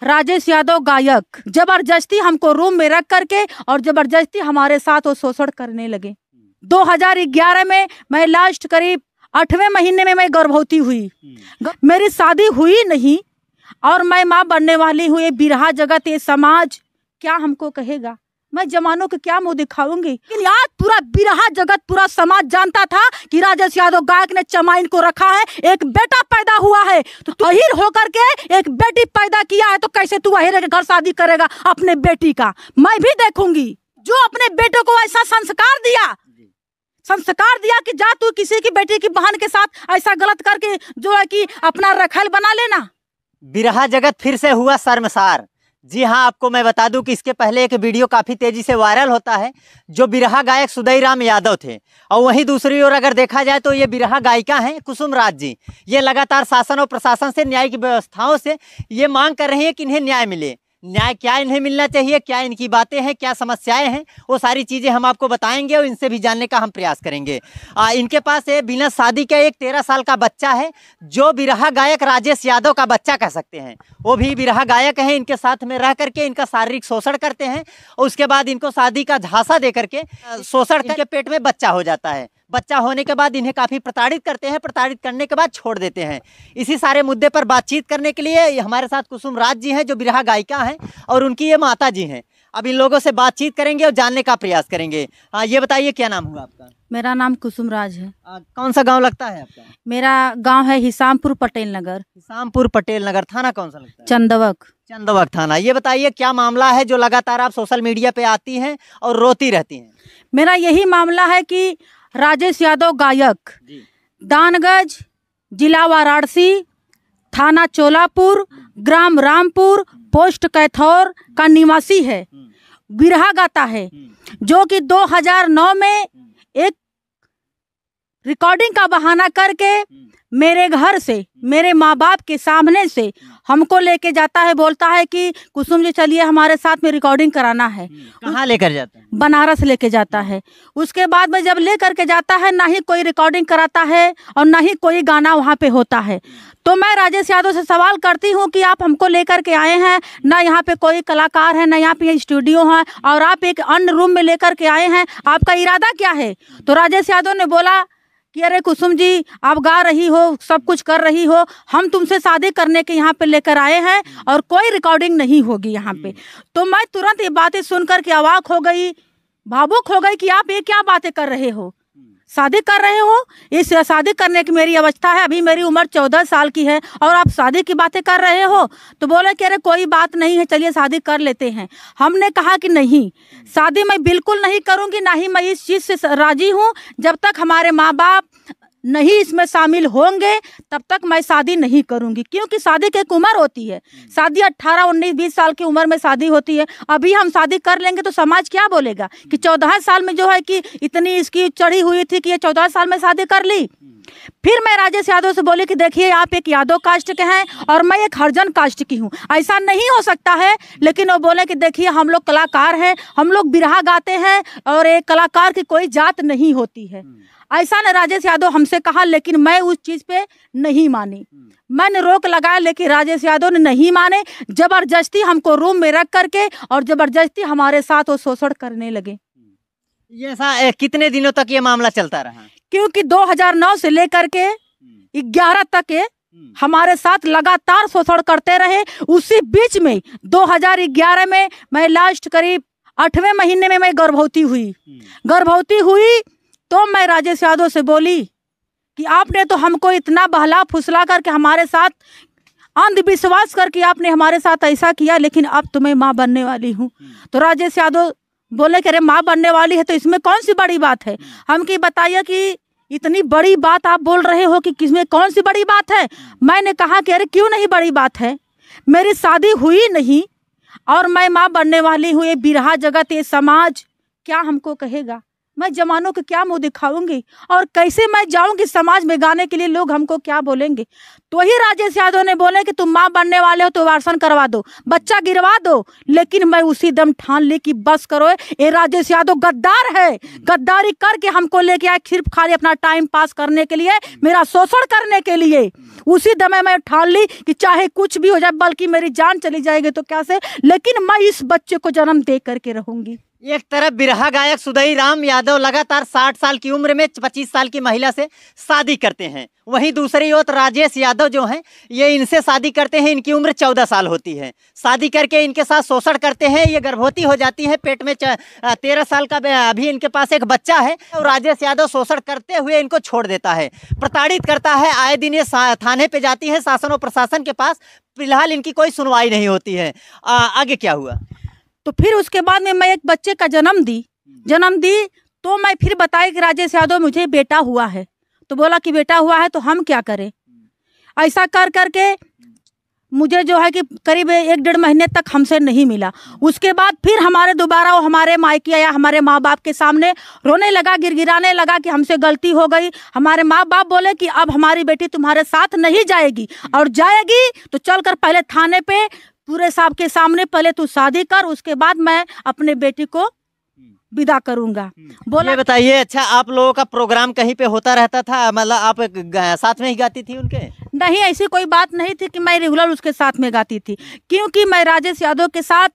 राजेश यादव गायक जबरदस्ती हमको रूम में रख करके और जबरदस्ती हमारे साथ वो शोषण करने लगे। 2011 में मैं लास्ट करीब 8वें महीने में मैं गर्भवती हुई। मेरी शादी हुई नहीं और मैं माँ बनने वाली हूँ। ये बिरहा जगत, ये समाज क्या हमको कहेगा? मैं जमानों को क्या मुंह दिखाऊंगी? लेकिन यार पूरा बिरहा जगत, पूरा समाज जानता था कि राजेश यादव गायक ने चमाइन को रखा है, एक बेटा पैदा हुआ है। तो तू अहीर होकर के एक बेटी पैदा किया है, तो कैसे तू अहीर के घर शादी करेगा अपने बेटी का? मैं भी देखूंगी। जो अपने बेटों को ऐसा संस्कार दिया कि जा तू किसी की बेटी की बहन के साथ ऐसा गलत करके जो है कि अपना रखैल बना लेना। बिरहा जगत फिर से हुआ शर्मसार। जी हाँ, आपको मैं बता दूं कि इसके पहले एक वीडियो काफ़ी तेज़ी से वायरल होता है, जो बिरहा गायक सुदई राम यादव थे। और वहीं दूसरी ओर अगर देखा जाए तो ये बिरहा गायिका हैं कुसुम राज जी। ये लगातार शासन और प्रशासन से, न्यायिक व्यवस्थाओं से ये मांग कर रही है कि इन्हें न्याय मिले। न्याय क्या इन्हें मिलना चाहिए, क्या इनकी बातें हैं, क्या समस्याएं हैं, वो सारी चीज़ें हम आपको बताएंगे और इनसे भी जानने का हम प्रयास करेंगे। इनके पास बिना शादी के एक 13 साल का बच्चा है, जो बिरहा गायक राजेश यादव का बच्चा कह सकते हैं। वो भी बिरहा गायक हैं, इनके साथ में रह करके इनका शारीरिक शोषण करते हैं और उसके बाद इनको शादी का झांसा दे करके शोषण करके पेट में बच्चा हो जाता है। बच्चा होने के बाद इन्हें काफ़ी प्रताड़ित करते हैं, प्रताड़ित करने के बाद छोड़ देते हैं। इसी सारे मुद्दे पर बातचीत करने के लिए हमारे साथ कुसुम राज जी हैं, जो बिरहा गायिका हैं, और उनकी ये माता जी हैं। अब इन लोगों से बातचीत करेंगे और जानने का प्रयास करेंगे। ये बताइए, क्या नाम हुआ आपका? मेरा नाम कुसुम राज है। कौन सा गाँव लगता है आपका? मेरा गाँव है हिसामपुर पटेल नगर। हिसामपुर पटेल नगर, थाना कौन सा लगता है? चंदवक थाना। ये बताइए, क्या मामला है जो लगातार आप सोशल मीडिया पे आती हैं और रोती रहती हैं? मेरा यही मामला है कि राजेश यादव गायक दानगंज, जिला वाराणसी, थाना चोलापुर, ग्राम रामपुर, पोस्ट कैथौर का निवासी है। बिरहा गाता है, जो कि 2009 में एक रिकॉर्डिंग का बहाना करके मेरे घर से, मेरे माँ बाप के सामने से हमको लेके जाता है। बोलता है कि कुसुम जी चलिए हमारे साथ में रिकॉर्डिंग कराना है। कहाँ लेकर जाता है? बनारस लेके जाता है। उसके बाद में जब ले करके जाता है, ना ही कोई रिकॉर्डिंग कराता है और ना ही कोई गाना वहाँ पे होता है। तो मैं राजेश यादव से सवाल करती हूँ कि आप हमको लेकर के आए हैं, ना यहाँ पे कोई कलाकार है, ना यहाँ पे स्टूडियो है, और आप एक अन्य रूम में लेकर के आए हैं, आपका इरादा क्या है? तो राजेश यादव ने बोला कि अरे कुसुम जी, आप गा रही हो, सब कुछ कर रही हो, हम तुमसे शादी करने के यहाँ पे लेकर आए हैं और कोई रिकॉर्डिंग नहीं होगी यहाँ पे। तो मैं तुरंत ये बातें सुनकर के अवाक हो गई, भावुक हो गई कि आप ये क्या बातें कर रहे हो? शादी कर रहे हो? इस शादी करने की मेरी अवस्था है, अभी मेरी उम्र 14 साल की है और आप शादी की बातें कर रहे हो? तो बोले कि अरे कोई बात नहीं है, चलिए शादी कर लेते हैं। हमने कहा कि नहीं, शादी मैं बिल्कुल नहीं करूंगी, ना ही मैं इस चीज़ से राजी हूं। जब तक हमारे माँ बाप नहीं इसमें शामिल होंगे तब तक मैं शादी नहीं करूंगी, क्योंकि शादी की एक उम्र होती है। शादी 18, 19, 20 साल की उम्र में शादी होती है। अभी हम शादी कर लेंगे तो समाज क्या बोलेगा कि 14 साल में जो है कि इतनी इसकी चढ़ी हुई थी कि ये 14 साल में शादी कर ली। फिर मैं राजेश यादव से बोली कि देखिए आप एक यादव कास्ट के हैं और मैं एक हरिजन कास्ट की हूँ, ऐसा नहीं हो सकता है। लेकिन वो बोले कि देखिए हम लोग कलाकार हैं, हम लोग बिरहा गाते हैं और एक कलाकार की कोई जात नहीं होती है, ऐसा ने राजेश यादव हमसे कहा। लेकिन मैं उस चीज़ पे नहीं मानी, मैंने रोक लगाया, लेकिन राजेश यादव ने नहीं माने। जबरदस्ती हमको रूम में रख करके और जबरदस्ती हमारे साथ वो शोषण करने लगे। ये ऐसा कितने दिनों तक ये मामला चलता रहा? क्योंकि 2009 से लेकर के 11 तक हमारे साथ लगातार शोषण करते रहे। उसी बीच में 2011 में मैं लास्ट करीब 8वें महीने में मैं गर्भवती हुई। तो मैं राजेश यादव से बोली कि आपने तो हमको इतना बहला फुसला करके हमारे साथ अंधविश्वास करके आपने हमारे साथ ऐसा किया, लेकिन अब तो मैं माँ बनने वाली हूँ। तो राजेश यादव बोले कि अरे माँ बनने वाली है तो इसमें कौन सी बड़ी बात है? हम की बताइए कि इतनी बड़ी बात आप बोल रहे हो कि किसमें कौन सी बड़ी बात है? मैंने कहा कि अरे क्यों नहीं बड़ी बात है, मेरी शादी हुई नहीं और मैं माँ बनने वाली हूँ। ये बिरहा जगत, ये समाज क्या हमको कहेगा? मैं जवानों को क्या मुंह दिखाऊंगी और कैसे मैं जाऊंगी समाज में गाने के लिए, लोग हमको क्या बोलेंगे। तो ही राजेश यादव ने बोले कि तुम माँ बनने वाले हो तो वार्सन करवा दो, बच्चा गिरवा दो। लेकिन मैं उसी दम ठान ली कि बस करो, ये राजेश यादव गद्दार है, गद्दारी करके हमको लेके आए सिर्फ खाली अपना टाइम पास करने के लिए, मेरा शोषण करने के लिए। उसी दमे मैं ठान ली कि चाहे कुछ भी हो जाए, बल्कि मेरी जान चली जाएगी तो क्या से, लेकिन मैं इस बच्चे को जन्म दे करके रहूंगी। एक तरफ बिरहा गायक सुदई राम यादव लगातार 60 साल की उम्र में 25 साल की महिला से शादी करते हैं, वहीं दूसरी ओर राजेश यादव जो हैं ये इनसे शादी करते हैं, इनकी उम्र 14 साल होती है। शादी करके इनके साथ शोषण करते हैं, ये गर्भवती हो जाती है, पेट में 13 साल का अभी इनके पास एक बच्चा है। और राजेश यादव शोषण करते हुए इनको छोड़ देता है, प्रताड़ित करता है। आए दिन ये थाने पे जाती है, शासन और प्रशासन के पास। फिलहाल इनकी कोई सुनवाई नहीं होती है। आगे क्या हुआ? तो फिर उसके बाद में मैं एक बच्चे का जन्म दी तो मैं फिर बताई कि राजेश यादव मुझे बेटा हुआ है। तो बोला कि बेटा हुआ है तो हम क्या करें। ऐसा कर करके मुझे जो है कि करीब 1-1.5 महीने तक हमसे नहीं मिला। उसके बाद फिर हमारे दोबारा वो हमारे मायके आया, हमारे माँ बाप के सामने रोने लगा, गिड़गिड़ाने लगा कि हमसे गलती हो गई। हमारे माँ बाप बोले कि अब हमारी बेटी तुम्हारे साथ नहीं जाएगी, और जाएगी तो चलकर पहले थाने पे पूरे साहब के सामने पहले तू शादी कर, उसके बाद मैं अपने बेटी को विदा करूंगा। बोला। ये बताइए, अच्छा आप लोगों का प्रोग्राम कहीं पे होता रहता था, मतलब आप साथ में ही गाती थी उनके? नहीं, ऐसी कोई बात नहीं थी कि मैं रेगुलर उसके साथ में गाती थी, क्योंकि मैं राजेश यादव के साथ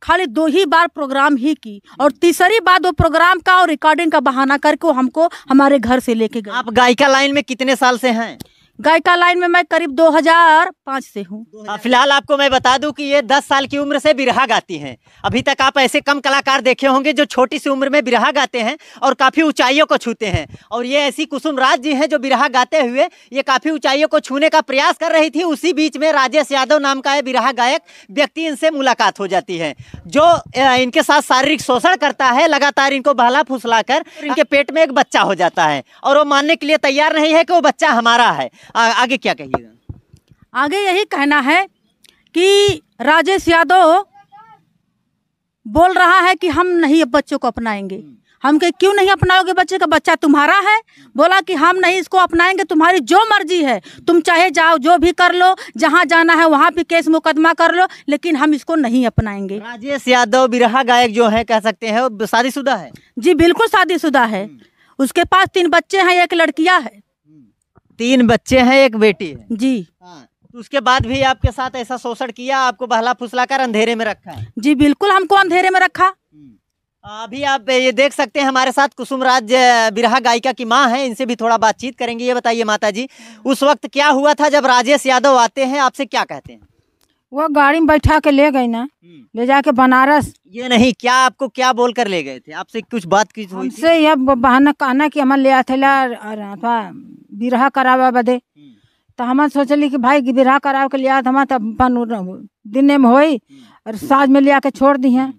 खाली 2 ही बार प्रोग्राम ही की, और तीसरी बार वो प्रोग्राम का और रिकॉर्डिंग का बहाना करके वो हमको हमारे घर से लेके गए। आप गायिका लाइन में कितने साल से हैं? गायिका लाइन में मैं करीब 2005 से हूँ। फिलहाल आपको मैं बता दूं कि ये 10 साल की उम्र से बिरहा गाती हैं। अभी तक आप ऐसे कम कलाकार देखे होंगे जो छोटी सी उम्र में बिरहा गाते हैं और काफ़ी ऊंचाइयों को छूते हैं। और ये ऐसी कुसुम राज जी हैं जो बिरहा गाते हुए ये काफ़ी ऊंचाइयों को छूने का प्रयास कर रही थी। उसी बीच में राजेश यादव नाम का बिरहा गायक व्यक्ति इनसे मुलाकात हो जाती है, जो इनके साथ शारीरिक शोषण करता है, लगातार इनको बहला फुसला कर इनके पेट में एक बच्चा हो जाता है, और वो मानने के लिए तैयार नहीं है कि वो बच्चा हमारा है। आगे क्या कहिएगा? आगे यही कहना है कि राजेश यादव बोल रहा है कि हम नहीं बच्चों को अपनाएंगे। हम कहे क्यों नहीं अपनाओगे बच्चे का, बच्चा तुम्हारा है। बोला कि हम नहीं इसको अपनाएंगे, तुम्हारी जो मर्जी है, तुम चाहे जाओ जो भी कर लो, जहाँ जाना है वहाँ भी केस मुकदमा कर लो, लेकिन हम इसको नहीं अपनाएंगे। राजेश यादव बिरहा गायक जो है, कह सकते हैं वो शादीशुदा है? जी बिल्कुल शादीशुदा है। उसके पास 3 बच्चे हैं, 1 लड़कियां है। 3 बच्चे हैं, 1 बेटी है जी। हाँ। तो उसके बाद भी आपके साथ ऐसा शोषण किया, आपको बहला फुसला कर अंधेरे में रखा है? जी बिल्कुल, हमको अंधेरे में रखा। अभी आप ये देख सकते हैं हमारे साथ कुसुम राज बिरहा गायिका की माँ है, इनसे भी थोड़ा बातचीत करेंगे। ये बताइए माता जी, उस वक्त क्या हुआ था जब राजेश यादव आते हैं, आपसे क्या कहते हैं? वो गाड़ी में बैठा के ले गई ना, ले जाके बनारस। ये नहीं, क्या आपको क्या बोल कर ले गए थे? आपसे कुछ बात की हुई थी? हमसे यह बहाना कहना कि हम ले आते बिरहा करावा बदे। तो हम सोचली कि भाई बिरहा कराव के लिया हम तब दिन में होई और साज में लिया के छोड़ दी हैं।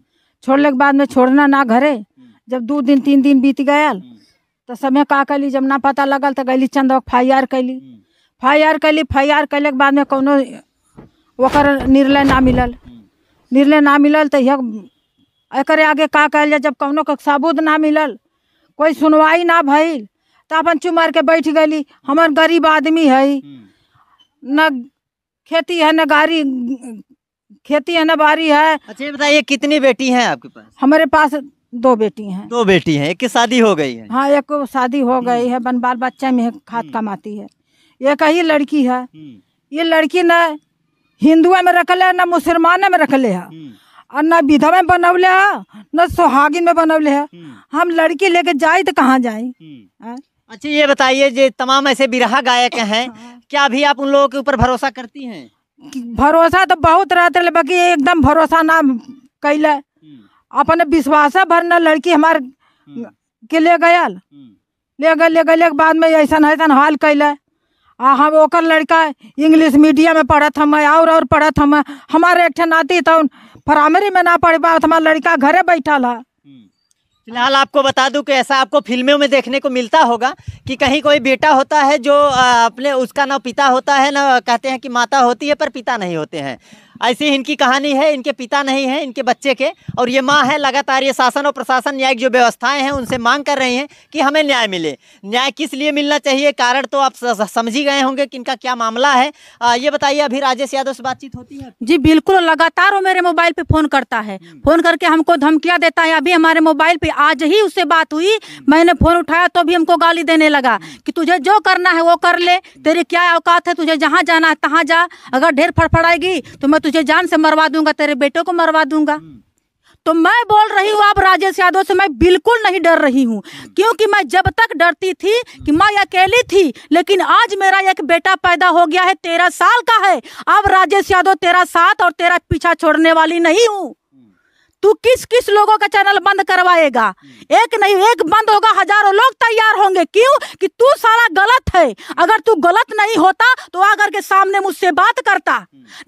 छोड़ने के बाद में छोड़ना ना घरे, जब 2 दिन 3 दिन बीत गया तो समय का कैली, जब ना पता लगल तो गली चंद FIR कैली। FIR कैले के बाद में कोनो ओकर निर्णय ना मिलल तो एकरे आगे का कहल जाए। जब कौनो का सबूत ना मिलल, कोई सुनवाई ना भइल, तो अपन चुप मार के बैठ गई। हमार गरीब आदमी है, न खेती है न गाड़ी, खेती है न बारी है। अच्छा ये बताइए, कितनी बेटी हैं आपके पास? हमारे पास 2 बेटी हैं। 2 बेटी हैं, एक की शादी हो गई है? हाँ, एक को शादी हो गई है, बाल बच्चा में खाद कमाती है। एक ही लड़की है। ये लड़की न हिंदुआ में रखले है, न मुसलमान में रखले है, और न विधवा में बनवले है, न सुहागिन में बनवले है। हम लड़की लेके जाए तो कहाँ जाए? अच्छा ये बताइए, जो तमाम ऐसे बिरहा गायक हैं, क्या अभी आप उन लोगों के ऊपर भरोसा करती हैं? भरोसा तो बहुत रहते, बाकी एकदम भरोसा ना कैले। अपने विश्वास भर न लड़की हमारे के ले गए के बाद में ऐसा हाल कैले। हम ओकर लड़का इंग्लिश मीडियम में पढ़त हम, और पढ़त हम। हमारे एक नाती तो प्राइमरी में ना पढ़ पात, हमारा लड़का घरे बैठल है। फिलहाल आपको बता दूं कि ऐसा आपको फिल्मों में देखने को मिलता होगा कि कहीं कोई बेटा होता है जो अपने उसका ना पिता होता है, ना कहते हैं कि माता होती है, पर पिता नहीं होते हैं। ऐसी इनकी कहानी है। इनके पिता नहीं है, इनके बच्चे के, और ये माँ है। लगातार ये शासन और प्रशासन, न्यायिक जो व्यवस्थाएं हैं उनसे मांग कर रही हैं कि हमें न्याय मिले। न्याय किस लिए मिलना चाहिए, कारण तो आप समझ ही गए होंगे कि इनका क्या मामला है। ये बताइए, अभी राजेश यादव से बातचीत होती है? जी बिल्कुल, लगातार वो मेरे मोबाइल पे फोन करता है, फोन करके हमको धमकियां देता है। अभी हमारे मोबाइल पे आज ही उससे बात हुई, मैंने फोन उठाया तो भी हमको गाली देने लगा कि तुझे जो करना है वो कर ले, तेरी क्या औकात है, तुझे जहाँ जाना है तहाँ जा, अगर ढेर फड़फड़ाएगी तो मैं तुझे जान से मरवा दूंगा, तेरे बेटों को मरवा दूंगा। तो मैं बोल रही हूँ आप राजेश यादव से, मैं बिल्कुल नहीं डर रही हूँ, क्योंकि मैं जब तक डरती थी कि मैं अकेली थी, लेकिन आज मेरा एक बेटा पैदा हो गया है, 13 साल का है। अब राजेश यादव तेरा साथ और तेरा पीछा छोड़ने वाली नहीं हूँ। तू किस किस लोगों का चैनल बंद करवाएगा? एक नहीं, एक बंद होगा, हजारों लोग तैयार होंगे। क्यों? कि तू साला गलत है। अगर तू गलत नहीं होता तो आकर के सामने मुझसे बात करता,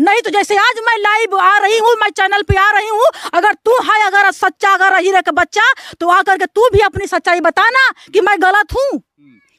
नहीं तो जैसे आज मैं लाइव आ रही हूँ, मैं चैनल पे आ रही हूँ, अगर तू है अगर सच्चा, अगर हीरे का बच्चा, तो आकर के तू भी अपनी सच्चाई बताना कि मैं गलत हूँ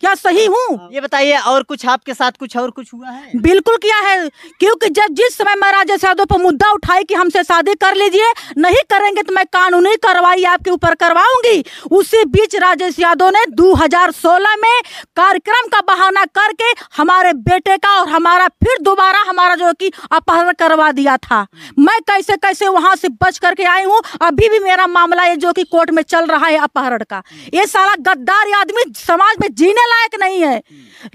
क्या सही हूँ। ये बताइए, और कुछ आपके साथ कुछ और कुछ हुआ है? बिल्कुल किया है, क्योंकि जब जिस समय मैं राजेश यादव पर मुद्दा उठाई कि हमसे शादी कर लीजिए, नहीं करेंगे तो मैं कानूनी कार्रवाई आपके ऊपर करवाऊंगी, उसी बीच राजेश यादव ने 2016 में कार्यक्रम का बहाना करके हमारे बेटे का और हमारा फिर दोबारा हमारा जो कि अपहरण करवा दिया था। मैं कैसे कैसे वहां से बच करके आई हूँ। अभी भी मेरा मामला है जो कि कोर्ट में चल रहा है अपहरण का। ये साला गद्दार आदमी समाज में जीने लायक नहीं है।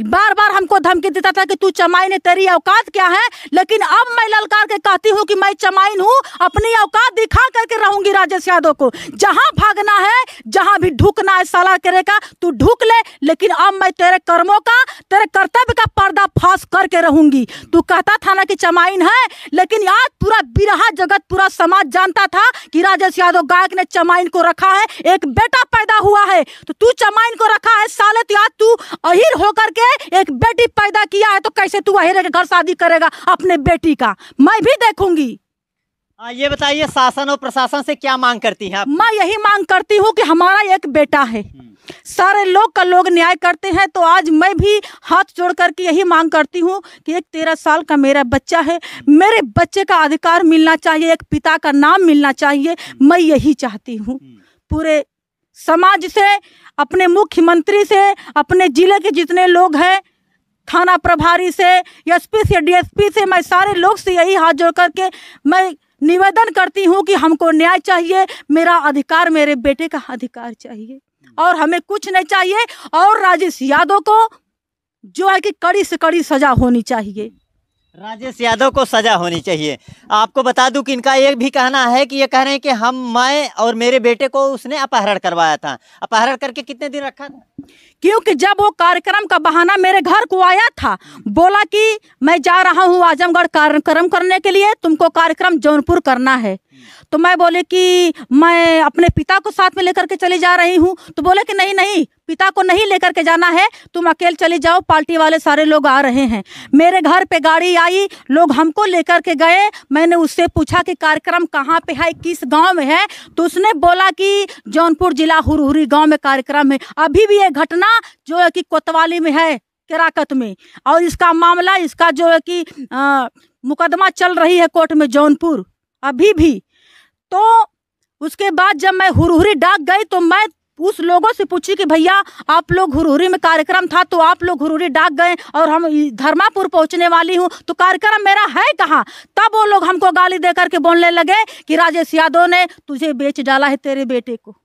बार बार हमको धमकी देता था कि तू चमाइन है, तेरी औकात क्या है, लेकिन अब मैं ललकार के कहती हूँ कि मैं चमाइन हूँ, अपनी औकात दिखा करके रहूंगी राजेश यादव को। जहां भागना है, जहां भी ढुकना है साला करेगा, तू ढुक ले, लेकिन अब मैं तेरे कर्मों का, तेरे कर्तव्य का पर्दाफाश करके रहूंगी। तू कहता था ना कि चमाइन है, लेकिन आज पूरा बिरहा जगत, पूरा समाज जानता था कि राजेश यादव गायक ने चमाइन को रखा है, एक बेटा पैदा हुआ है, तो तू चमाइन को रखा है साले। तो आज तू अहीर होकर के एक बेटी पैदा किया है, तो कैसे तू अहीर के घर शादी करेगा अपने बेटी का? मैं भी देखूंगी। ये बताइए, शासन और प्रशासन से क्या मांग करती हैं आप? मैं यही मांग करती हूँ कि हमारा एक बेटा है, सारे लोग का लोग न्याय करते हैं, तो आज मैं भी हाथ जोड़ करके यही मांग करती हूँ कि एक 13 साल का मेरा बच्चा है, मेरे बच्चे का अधिकार मिलना चाहिए, एक पिता का नाम मिलना चाहिए। मैं यही चाहती हूँ। पूरे समाज से, अपने मुख्यमंत्री से, अपने जिले के जितने लोग हैं, थाना प्रभारी से, एसपी से, डीएसपी से, मैं सारे लोग से यही हाथ जोड़ करके मैं निवेदन करती हूँ कि हमको न्याय चाहिए, मेरा अधिकार, मेरे बेटे का अधिकार चाहिए, और हमें कुछ नहीं चाहिए। और राजेश यादव को जो है कि कड़ी से कड़ी सजा होनी चाहिए। राजेश यादव को सजा होनी चाहिए। आपको बता दूं कि इनका ये भी कहना है कि ये कह रहे हैं कि मैं और मेरे बेटे को उसने अपहरण करवाया था। अपहरण करके कितने दिन रखा था? क्योंकि जब वो कार्यक्रम का बहाना मेरे घर को आया था, बोला कि मैं जा रहा हूँ आजमगढ़ कार्यक्रम करने के लिए, तुमको कार्यक्रम जौनपुर करना है। तो मैं बोले कि मैं अपने पिता को साथ में लेकर के चली जा रही हूँ। तो बोले कि नहीं नहीं, पिता को नहीं लेकर के जाना है, तुम अकेले चली जाओ, पार्टी वाले सारे लोग आ रहे हैं। मेरे घर पे गाड़ी आई, लोग हमको लेकर के गए। मैंने उससे पूछा कि कार्यक्रम कहाँ पे है, किस गांव में है, तो उसने बोला कि जौनपुर जिला हुरहुरी गांव में कार्यक्रम है। अभी भी ये घटना जो है कि कोतवाली में है, केराकत में, और इसका मामला, इसका जो है कि मुकदमा चल रही है कोर्ट में जौनपुर अभी भी। तो उसके बाद जब मैं हुरहुरी डाक गई तो मैं उस लोगों से पूछी कि भैया आप लोग हुरहुरी में कार्यक्रम था तो आप लोग हुरहुरी डाक गए और हम धर्मापुर पहुंचने वाली हूं, तो कार्यक्रम मेरा है कहाँ? तब वो लोग हमको गाली दे करके बोलने लगे कि राजेश यादव ने तुझे बेच डाला है, तेरे बेटे को।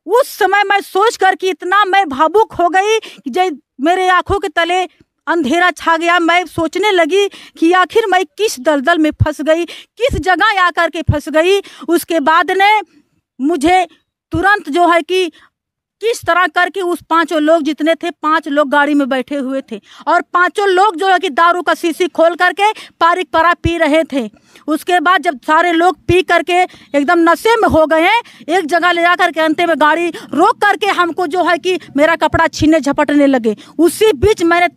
उस समय मैं सोच कर कि इतना मैं भावुक हो गई कि जब मेरे आंखों के तले अंधेरा छा गया। मैं सोचने लगी कि आखिर मैं किस दलदल में फंस गई, किस जगह आकर के फंस गई। उसके बाद ने मुझे तुरंत जो है कि किस तरह करके उस 5 लोग जितने थे, 5 लोग गाड़ी में बैठे हुए थे और 5 लोग जो है कि दारू का शीशी खोल करके पारिक परा पी रहे थे। उसके बाद जब सारे लोग पी करके एकदम नशे में हो गए, एक जगह ले जाकर के अंत में गाड़ी रोक करके हमको जो है कि मेरा कपड़ा छीनने झपटने लगे। उसी बीच मैंने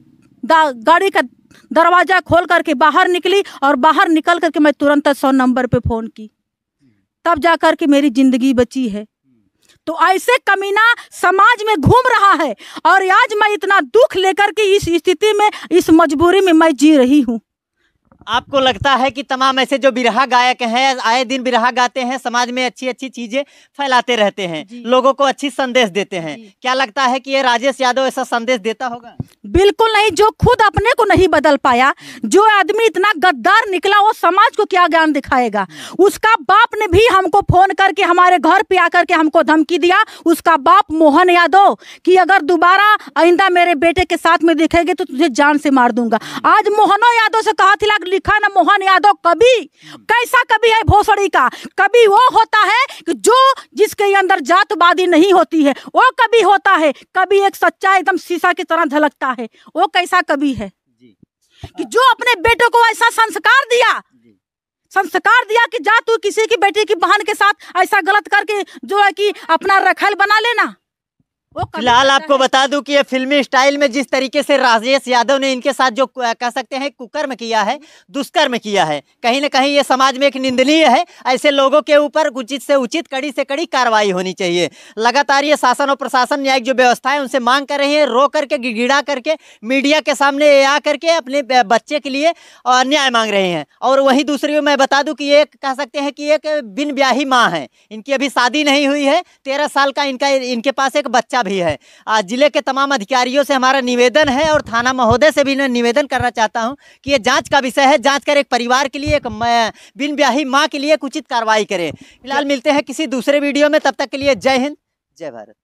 गाड़ी का दरवाजा खोल करके बाहर निकली और बाहर निकल करके मैं तुरंत 100 नंबर पे फ़ोन की, तब जा कर के मेरी ज़िंदगी बची है। तो ऐसे कमीना समाज में घूम रहा है और आज मैं इतना दुख लेकर के इस स्थिति में, इस मजबूरी में मैं जी रही हूँ। आपको लगता है कि तमाम ऐसे जो बिरहा गायक हैं, आए दिन बिरहा गाते हैं, समाज में अच्छी अच्छी चीजें फैलाते रहते हैं, लोगों को अच्छी संदेश देते हैं, क्या लगता है कि ये राजेश यादव ऐसा संदेश देता होगा? बिल्कुल नहीं। जो खुद अपने को नहीं बदल पाया, जो आदमी इतना गद्दार निकला, वो समाज को क्या ज्ञान दिखाएगा? उसका बाप ने भी हमको फोन करके हमारे घर पे आकर के हमको धमकी दिया, उसका बाप मोहन यादव, कि अगर दोबारा आइंदा मेरे बेटे के साथ में दिखेगी तो तुझे जान से मार दूंगा। आज मोहनो यादव से कहा था, लिखा ना मोहन यादव कभी कैसा कभी है भोसड़ी का, कभी वो होता है कि जो जिसके अंदर जातवादी नहीं होती है, वो कभी होता है, कभी एक सच्चा एकदम शीशा की तरह झलकता है, वो कैसा कभी है कि जो अपने बेटे को ऐसा संस्कार दिया कि जा तू किसी की बेटी की बहन के साथ ऐसा गलत करके जो है कि अपना रखैल बना लेना। फिलहाल आपको बता दूं कि ये फिल्मी स्टाइल में जिस तरीके से राजेश यादव ने इनके साथ जो कह सकते हैं कुकर्म किया है, दुष्कर्म किया है, कहीं ना कहीं ये समाज में एक निंदनीय है। ऐसे लोगों के ऊपर उचित से उचित, कड़ी से कड़ी कार्रवाई होनी चाहिए। लगातार ये शासन और प्रशासन, न्यायिक जो व्यवस्था है, उनसे मांग कर रही है, रो करके गिड़गिड़ा करके मीडिया के सामने आ करके अपने बच्चे के लिए न्याय मांग रहे हैं। और वहीं दूसरी मैं बता दूं कि ये कह सकते हैं कि एक बिन ब्याही माँ है, इनकी अभी शादी नहीं हुई है, 13 साल का इनके पास एक बच्चा भी है। जिले के तमाम अधिकारियों से हमारा निवेदन है और थाना महोदय से भी मैं निवेदन करना चाहता हूं कि ये जांच का विषय है, जांच कर एक परिवार के लिए, एक बिन ब्याही मां के लिए एक उचित कार्रवाई करें। फिलहाल मिलते हैं किसी दूसरे वीडियो में, तब तक के लिए जय हिंद, जय भारत।